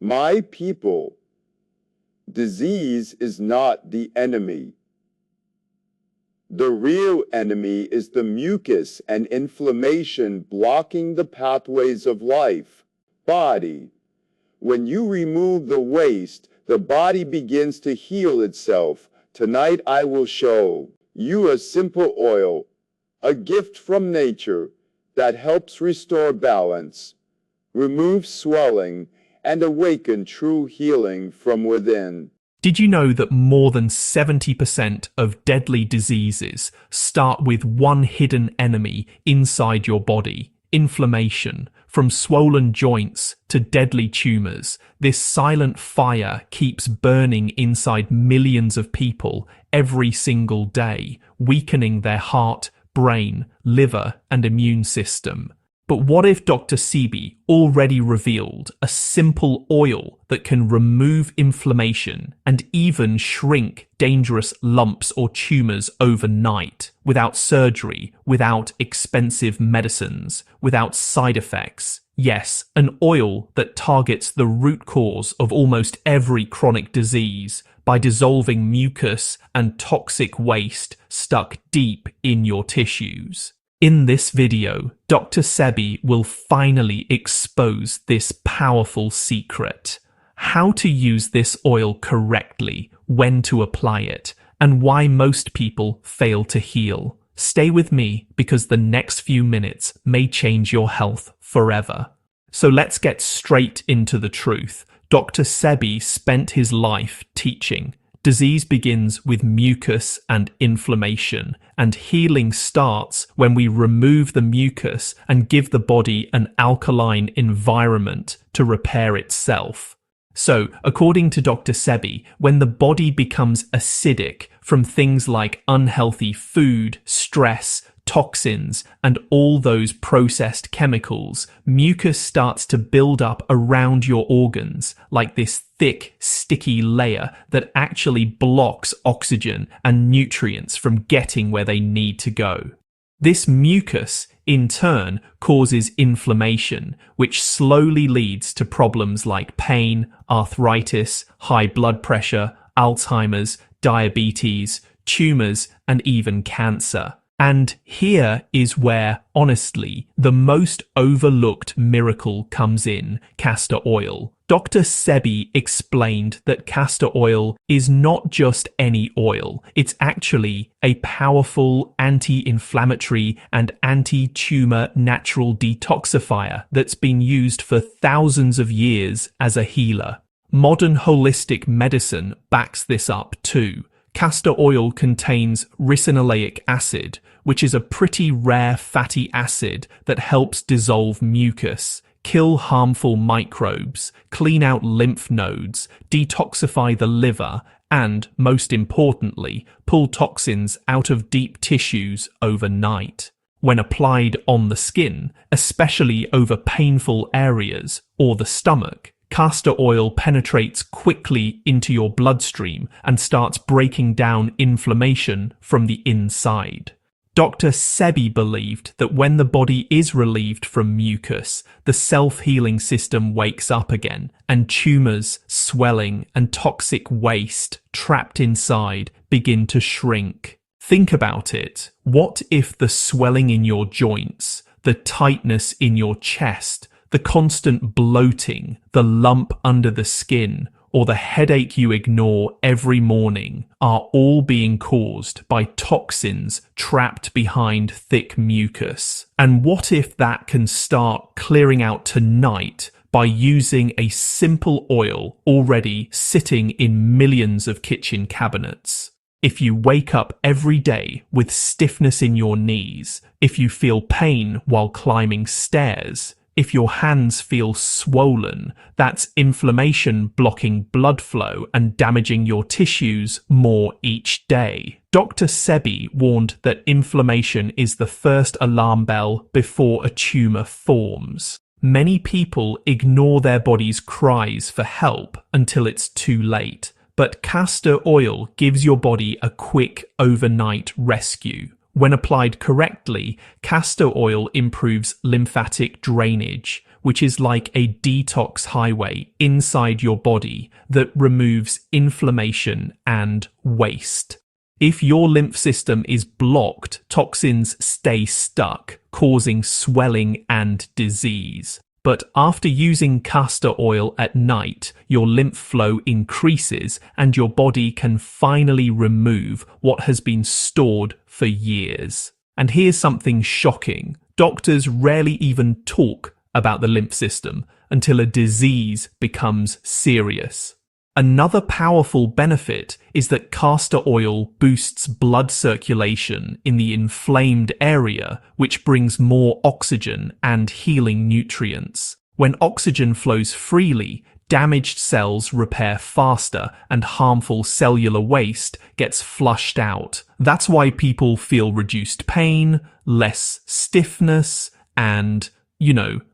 My people, disease is not the enemy. The real enemy is the mucus and inflammation blocking the pathways of life. Body. When you remove the waste, the body begins to heal itself. Tonight I will show you a simple oil, a gift from nature that helps restore balance, remove swelling, and awaken true healing from within. Did you know that more than 70% of deadly diseases start with one hidden enemy inside your body? Inflammation. From swollen joints to deadly tumors, this silent fire keeps burning inside millions of people every single day, weakening their heart, brain, liver, and immune system. But what if Dr. Sebi already revealed a simple oil that can remove inflammation and even shrink dangerous lumps or tumors overnight, without surgery, without expensive medicines, without side effects? Yes, an oil that targets the root cause of almost every chronic disease by dissolving mucus and toxic waste stuck deep in your tissues. In this video, Dr. Sebi will finally expose this powerful secret: how to use this oil correctly, when to apply it, and why most people fail to heal. Stay with me because the next few minutes may change your health forever. So let's get straight into the truth. Dr. Sebi spent his life teaching. Disease begins with mucus and inflammation, and healing starts when we remove the mucus and give the body an alkaline environment to repair itself. So, according to Dr. Sebi, when the body becomes acidic from things like unhealthy food, stress, toxins, and all those processed chemicals, mucus starts to build up around your organs like this thick, sticky layer that actually blocks oxygen and nutrients from getting where they need to go. This mucus, in turn, causes inflammation, which slowly leads to problems like pain, arthritis, high blood pressure, Alzheimer's, diabetes, tumors, and even cancer. And here is where, honestly, the most overlooked miracle comes in: castor oil. Dr. Sebi explained that castor oil is not just any oil. It's actually a powerful anti-inflammatory and anti-tumor natural detoxifier that's been used for thousands of years as a healer. Modern holistic medicine backs this up too. Castor oil contains ricinoleic acid, which is a pretty rare fatty acid that helps dissolve mucus, kill harmful microbes, clean out lymph nodes, detoxify the liver, and, most importantly, pull toxins out of deep tissues overnight. When applied on the skin, especially over painful areas or the stomach, castor oil penetrates quickly into your bloodstream and starts breaking down inflammation from the inside. Dr. Sebi believed that when the body is relieved from mucus, the self-healing system wakes up again, and tumors, swelling, and toxic waste trapped inside begin to shrink. Think about it. What if the swelling in your joints, the tightness in your chest, the constant bloating, the lump under the skin, or the headache you ignore every morning are all being caused by toxins trapped behind thick mucus? And what if that can start clearing out tonight by using a simple oil already sitting in millions of kitchen cabinets? If you wake up every day with stiffness in your knees, if you feel pain while climbing stairs, if your hands feel swollen, that's inflammation blocking blood flow and damaging your tissues more each day. Dr. Sebi warned that inflammation is the first alarm bell before a tumor forms. Many people ignore their body's cries for help until it's too late, but castor oil gives your body a quick overnight rescue. When applied correctly, castor oil improves lymphatic drainage, which is like a detox highway inside your body that removes inflammation and waste. If your lymph system is blocked, toxins stay stuck, causing swelling and disease. But after using castor oil at night, your lymph flow increases and your body can finally remove what has been stored for years. And here's something shocking. Doctors rarely even talk about the lymph system until a disease becomes serious. Another powerful benefit is that castor oil boosts blood circulation in the inflamed area, which brings more oxygen and healing nutrients. When oxygen flows freely, damaged cells repair faster and harmful cellular waste gets flushed out. That's why people feel reduced pain, less stiffness, and,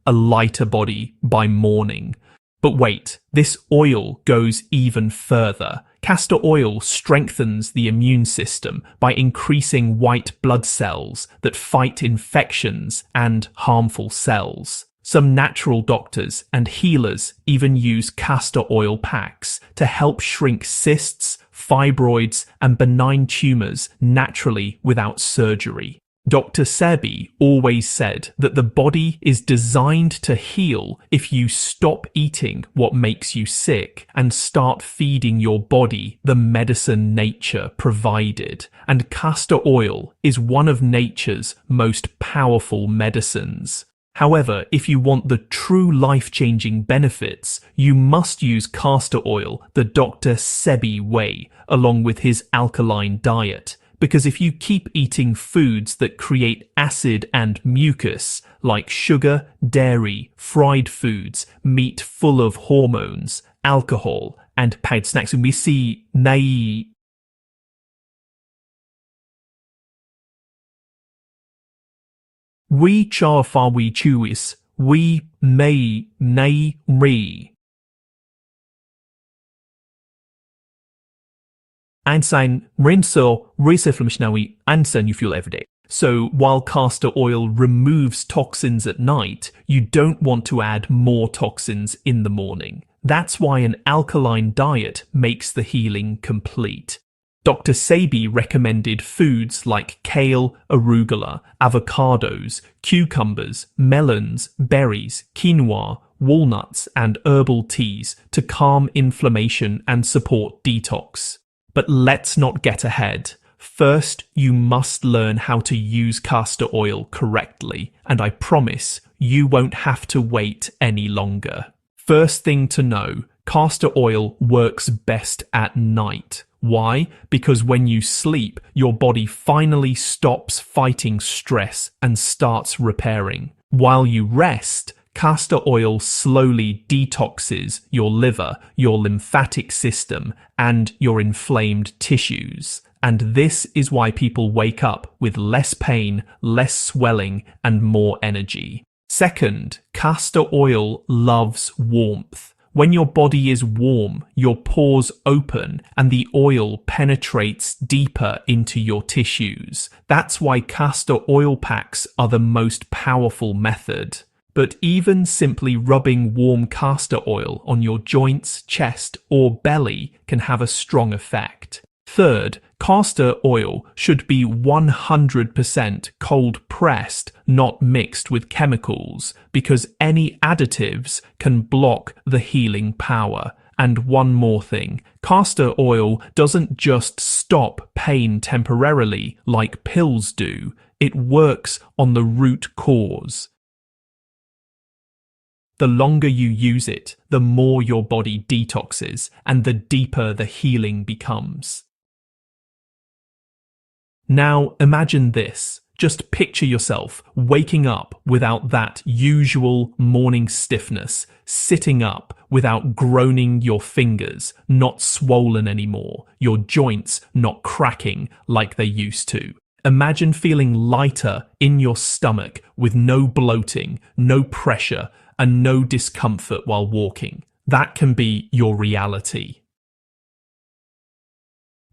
a lighter body by morning. But wait, this oil goes even further. Castor oil strengthens the immune system by increasing white blood cells that fight infections and harmful cells. Some natural doctors and healers even use castor oil packs to help shrink cysts, fibroids, and benign tumors naturally without surgery. Dr. Sebi always said that the body is designed to heal if you stop eating what makes you sick and start feeding your body the medicine nature provided. And castor oil is one of nature's most powerful medicines. However, if you want the true life-changing benefits, you must use castor oil the Dr. Sebi way, along with his alkaline diet. Because if you keep eating foods that create acid and mucus, like sugar, dairy, fried foods, meat full of hormones, alcohol, and packaged snacks, and we see we char far we chewis, we may nay re. Einstein rinso resiflamishnawi ansen you fuel every day. So while castor oil removes toxins at night, you don't want to add more toxins in the morning. That's why an alkaline diet makes the healing complete. Dr. Sebi recommended foods like kale, arugula, avocados, cucumbers, melons, berries, quinoa, walnuts, and herbal teas to calm inflammation and support detox. But let's not get ahead. First, you must learn how to use castor oil correctly, and I promise you won't have to wait any longer. First thing to know, castor oil works best at night. Why? Because when you sleep, your body finally stops fighting stress and starts repairing. While you rest, castor oil slowly detoxes your liver, your lymphatic system, and your inflamed tissues. And this is why people wake up with less pain, less swelling, and more energy. Second, castor oil loves warmth. When your body is warm, your pores open and the oil penetrates deeper into your tissues. That's why castor oil packs are the most powerful method. But even simply rubbing warm castor oil on your joints, chest, or belly can have a strong effect. Third, castor oil should be 100% cold pressed, not mixed with chemicals, because any additives can block the healing power. And one more thing, castor oil doesn't just stop pain temporarily like pills do, it works on the root cause. The longer you use it, the more your body detoxes and the deeper the healing becomes. Now imagine this. Just picture yourself waking up without that usual morning stiffness, sitting up without groaning your fingers, not swollen anymore, your joints not cracking like they used to. Imagine feeling lighter in your stomach with no bloating, no pressure, and no discomfort while walking. That can be your reality.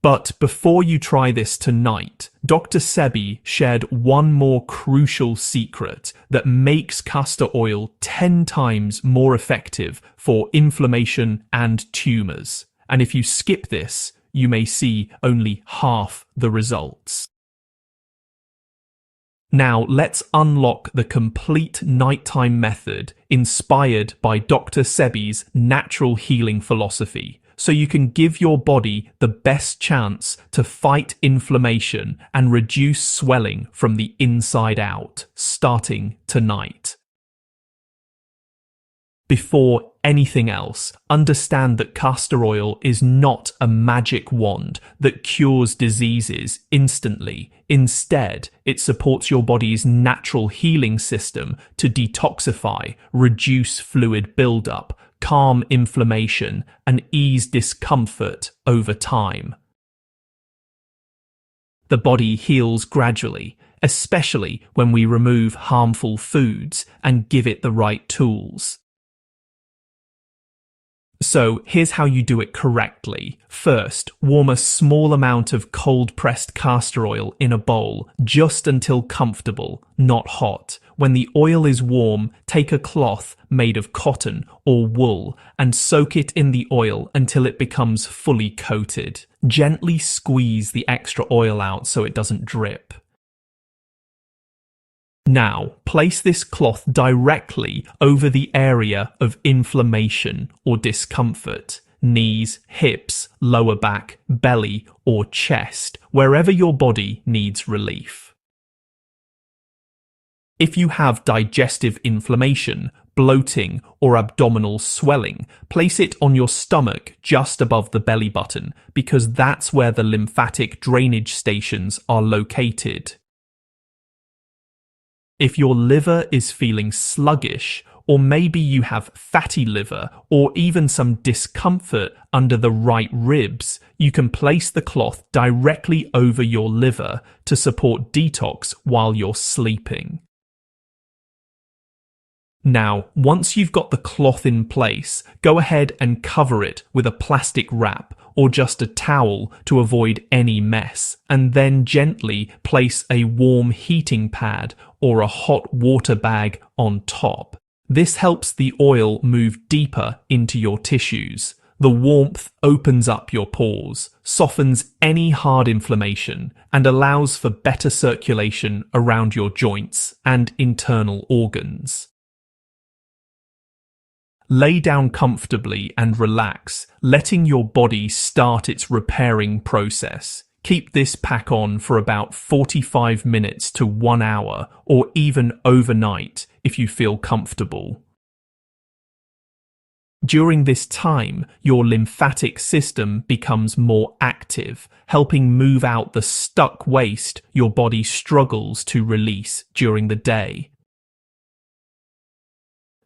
But before you try this tonight, Dr. Sebi shared one more crucial secret that makes castor oil 10 times more effective for inflammation and tumors. And if you skip this, you may see only half the results. Now let's unlock the complete nighttime method inspired by Dr. Sebi's natural healing philosophy, so you can give your body the best chance to fight inflammation and reduce swelling from the inside out, starting tonight. Before anything else, understand that castor oil is not a magic wand that cures diseases instantly. Instead, it supports your body's natural healing system to detoxify, reduce fluid buildup, calm inflammation, and ease discomfort over time. The body heals gradually, especially when we remove harmful foods and give it the right tools. So here's how you do it correctly. First, warm a small amount of cold-pressed castor oil in a bowl, just until comfortable, not hot. When the oil is warm, take a cloth made of cotton or wool and soak it in the oil until it becomes fully coated. Gently squeeze the extra oil out so it doesn't drip. Now, place this cloth directly over the area of inflammation or discomfort, knees, hips, lower back, belly, or chest, wherever your body needs relief. If you have digestive inflammation, bloating, or abdominal swelling, place it on your stomach just above the belly button, because that's where the lymphatic drainage stations are located. If your liver is feeling sluggish, or maybe you have fatty liver, or even some discomfort under the right ribs, you can place the cloth directly over your liver to support detox while you're sleeping. Now, once you've got the cloth in place, go ahead and cover it with a plastic wrap or just a towel to avoid any mess, and then gently place a warm heating pad or a hot water bag on top. This helps the oil move deeper into your tissues. The warmth opens up your pores, softens any hard inflammation, and allows for better circulation around your joints and internal organs. Lay down comfortably and relax, letting your body start its repairing process. Keep this pack on for about 45 minutes to 1 hour, or even overnight if you feel comfortable. During this time, your lymphatic system becomes more active, helping move out the stuck waste your body struggles to release during the day.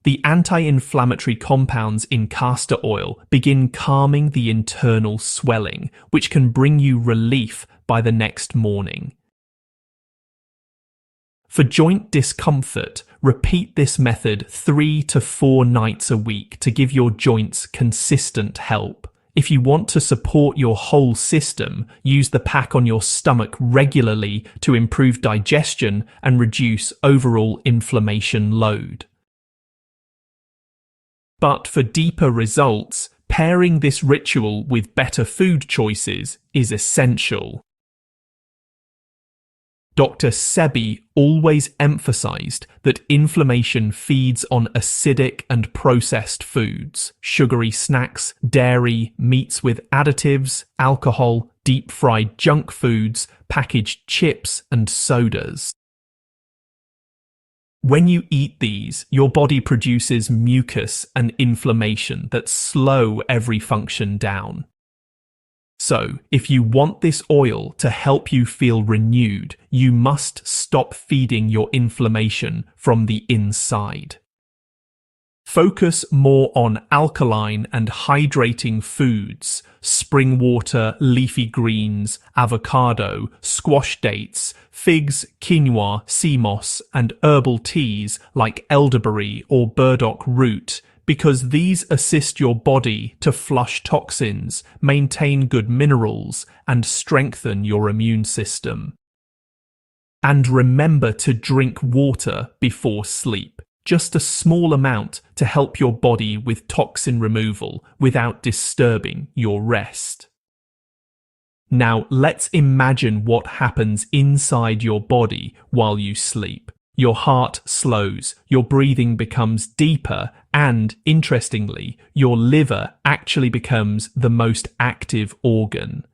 The anti-inflammatory compounds in castor oil begin calming the internal swelling, which can bring you relief by the next morning. For joint discomfort, repeat this method 3 to 4 nights a week to give your joints consistent help. If you want to support your whole system, use the pack on your stomach regularly to improve digestion and reduce overall inflammation load. But for deeper results, pairing this ritual with better food choices is essential. Dr. Sebi always emphasized that inflammation feeds on acidic and processed foods, sugary snacks, dairy, meats with additives, alcohol, deep-fried junk foods, packaged chips, and sodas. When you eat these, your body produces mucus and inflammation that slow every function down. So, if you want this oil to help you feel renewed, you must stop feeding your inflammation from the inside. Focus more on alkaline and hydrating foods, spring water, leafy greens, avocado, squash dates, figs, quinoa, sea moss, and herbal teas like elderberry or burdock root, because these assist your body to flush toxins, maintain good minerals, and strengthen your immune system. And remember to drink water before sleep, just a small amount to help your body with toxin removal without disturbing your rest. Now let's imagine what happens inside your body while you sleep. Your heart slows, your breathing becomes deeper, and, interestingly, your liver actually becomes the most active organ.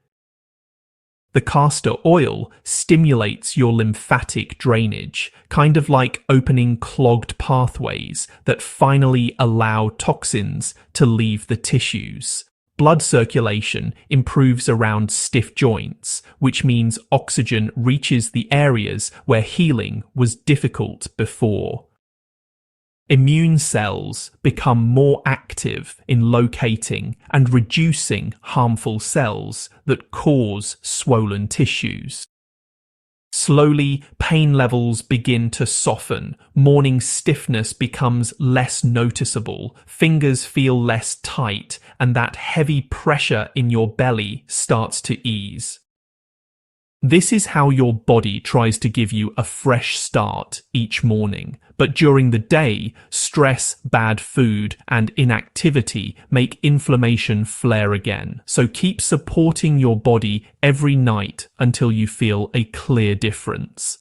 The castor oil stimulates your lymphatic drainage, kind of like opening clogged pathways that finally allow toxins to leave the tissues. Blood circulation improves around stiff joints, which means oxygen reaches the areas where healing was difficult before. Immune cells become more active in locating and reducing harmful cells that cause swollen tissues. Slowly, pain levels begin to soften, morning stiffness becomes less noticeable, fingers feel less tight, and that heavy pressure in your belly starts to ease. This is how your body tries to give you a fresh start each morning, but during the day, stress, bad food, and inactivity make inflammation flare again. So keep supporting your body every night until you feel a clear difference.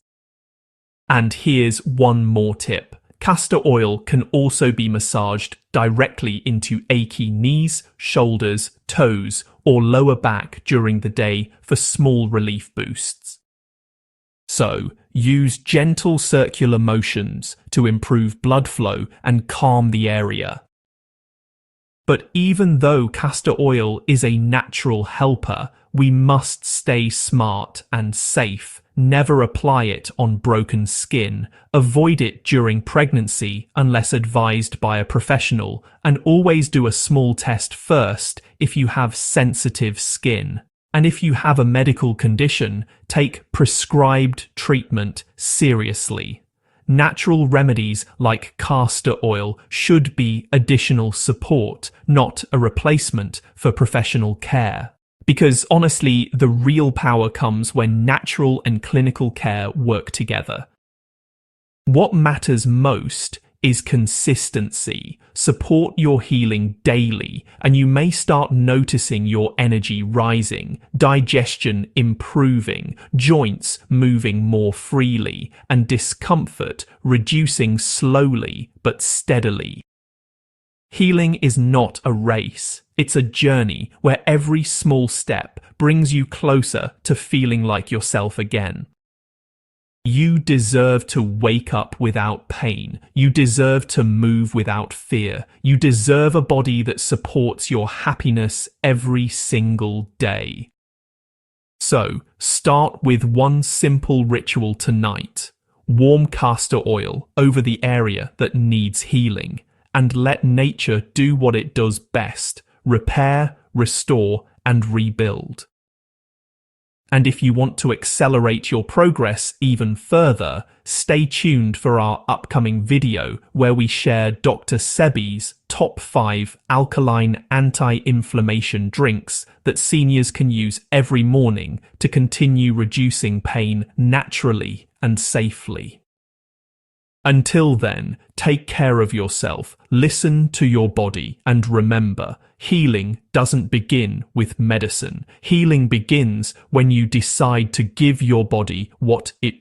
And here's one more tip. Castor oil can also be massaged directly into achy knees, shoulders, toes, or lower back during the day for small relief boosts. So, use gentle circular motions to improve blood flow and calm the area. But even though castor oil is a natural helper, we must stay smart and safe. Never apply it on broken skin. Avoid it during pregnancy unless advised by a professional, and always do a small test first if you have sensitive skin. And if you have a medical condition, take prescribed treatment seriously. Natural remedies like castor oil should be additional support, not a replacement for professional care. Because honestly, the real power comes when natural and clinical care work together. What matters most is consistency. Support your healing daily, and you may start noticing your energy rising, digestion improving, joints moving more freely, and discomfort reducing slowly but steadily. Healing is not a race. It's a journey where every small step brings you closer to feeling like yourself again. You deserve to wake up without pain. You deserve to move without fear. You deserve a body that supports your happiness every single day. So, start with one simple ritual tonight. Warm castor oil over the area that needs healing, and let nature do what it does best: repair, restore, and rebuild. And if you want to accelerate your progress even further, stay tuned for our upcoming video where we share Dr. Sebi's top 5 alkaline anti-inflammation drinks that seniors can use every morning to continue reducing pain naturally and safely. Until then, take care of yourself, listen to your body, and remember, healing doesn't begin with medicine. Healing begins when you decide to give your body what it